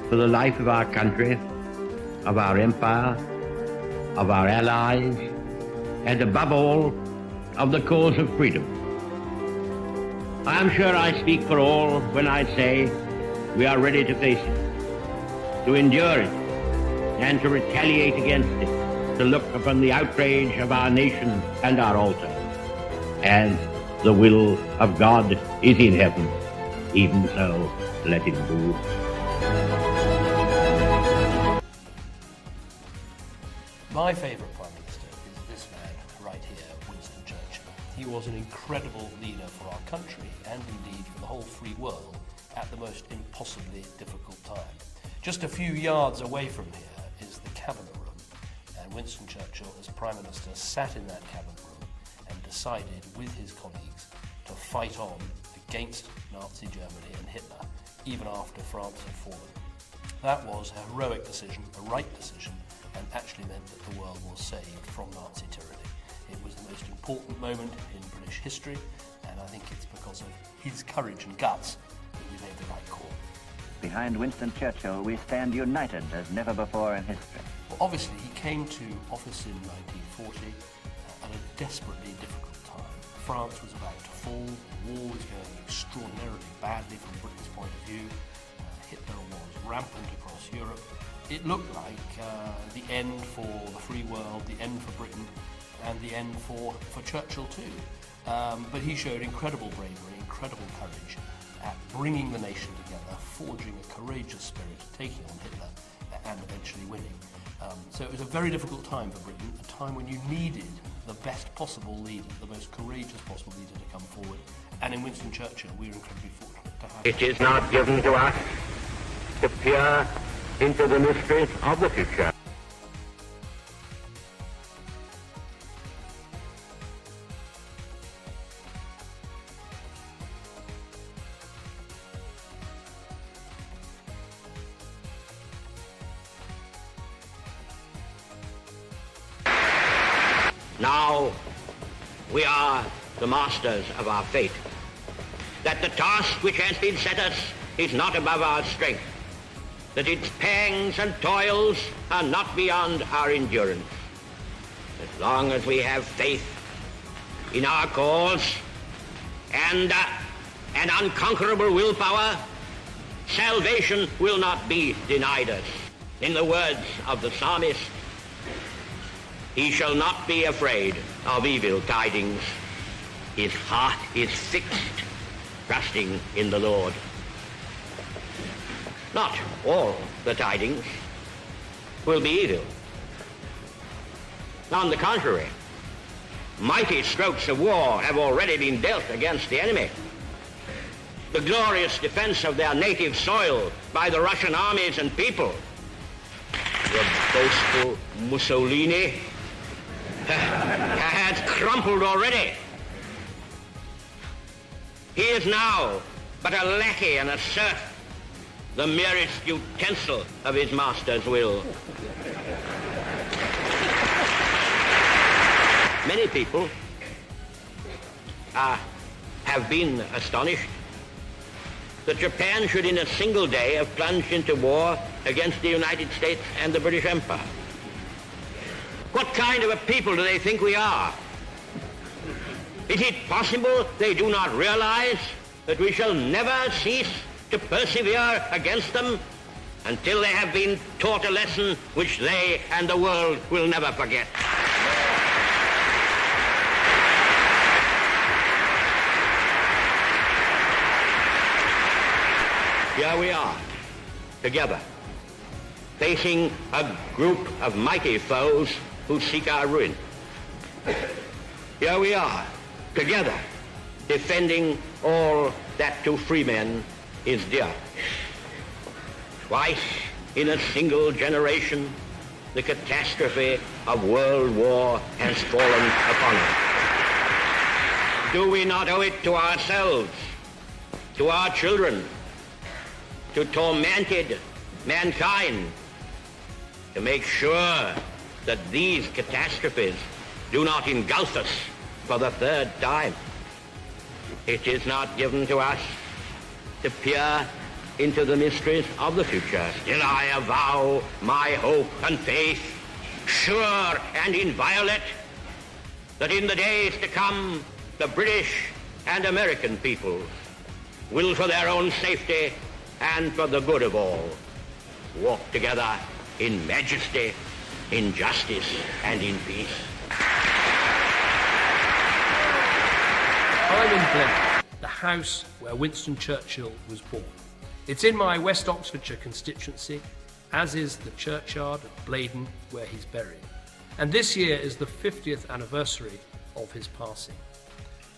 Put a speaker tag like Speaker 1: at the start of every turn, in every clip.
Speaker 1: for the life of our country, of our empire, of our allies, and above all, of the cause of freedom. I am sure I speak for all when I say we are ready to face it, to endure it, and to retaliate against it, to look upon the outrage of our nation and our altar as the will of God is in heaven. Even so, let him do.
Speaker 2: My favourite Prime Minister is this man right here, Winston Churchill. He was an incredible leader for our country and indeed for the whole free world at the most impossibly difficult time. Just a few yards away from here is the cabinet room, and Winston Churchill as Prime Minister sat in that cabinet room and decided with his colleagues to fight on against Nazi Germany and Hitler even after France had fallen. That was a heroic decision, a right decision, and actually meant that the world was saved from Nazi tyranny. It was the most important moment in British history, and I think it's because of his courage and guts that we made the right call.
Speaker 3: Behind Winston Churchill, we stand united as never before in history.
Speaker 2: Well, obviously, he came to office in 1940 at a desperately difficult time. France was about to fall, the war was going extraordinarily badly from Britain's point of view. Hitler was rampant across Europe. It looked like the end for the free world, the end for Britain, and the end for Churchill too. But he showed incredible bravery, incredible courage at bringing the nation together, forging a courageous spirit, taking on Hitler, and eventually winning. So it was a very difficult time for Britain, a time when you needed the best possible leader, the most courageous possible leader to come forward. And in Winston Churchill, we were incredibly fortunate to have him.
Speaker 1: It is not given to us to peer into the mysteries of the future. Now we are the masters of our fate. That the task which has been set us is not above our strength. That its pangs and toils are not beyond our endurance. As long as we have faith in our cause and an unconquerable willpower, salvation will not be denied us. In the words of the psalmist, he shall not be afraid of evil tidings. His heart is fixed, trusting in the Lord. Not all the tidings will be evil. On the contrary, mighty strokes of war have already been dealt against the enemy. The glorious defense of their native soil by the Russian armies and people. The boastful Mussolini has crumpled already. He is now but a lackey and a serf, the merest utensil of his master's will. Many people have been astonished that Japan should in a single day have plunged into war against the United States and the British Empire. What kind of a people do they think we are? Is it possible they do not realize that we shall never cease to persevere against them until they have been taught a lesson which they and the world will never forget? Here we are, together, facing a group of mighty foes who seek our ruin. Here we are, together, defending all that to free men is dear. Twice in a single generation, the catastrophe of world war has fallen upon us. Do we not owe it to ourselves, to our children, to tormented mankind, to make sure that these catastrophes do not engulf us for the third time? It is not given to us to peer into the mysteries of the future. Still I avow my hope and faith, sure and inviolate, that in the days to come, the British and American peoples will, for their own safety and for the good of all, walk together in majesty, in justice, and in peace.
Speaker 2: I'm in Glen, the house where Winston Churchill was born. It's in my West Oxfordshire constituency, as is the churchyard at Blaydon where he's buried. And this year is the 50th anniversary of his passing.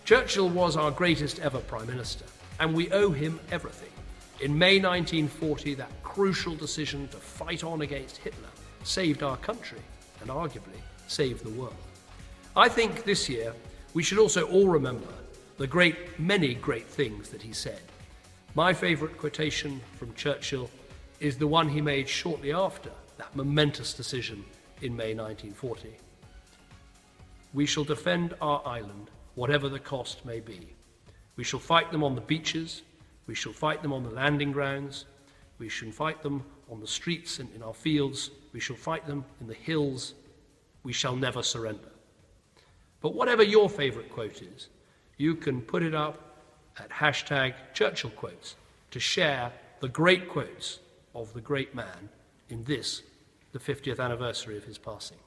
Speaker 2: Churchill was our greatest ever Prime Minister, and we owe him everything. In May 1940, that crucial decision to fight on against Hitler saved our country and arguably saved the world. I think this year we should also all remember the many great things that he said. My favourite quotation from Churchill is the one he made shortly after that momentous decision in May 1940. We shall defend our island, whatever the cost may be. We shall fight them on the beaches, we shall fight them on the landing grounds, we shall fight them on the streets and in our fields, we shall fight them in the hills, we shall never surrender. But whatever your favourite quote is, you can put it up at #ChurchillQuotes to share the great quotes of the great man in this, the 50th anniversary of his passing.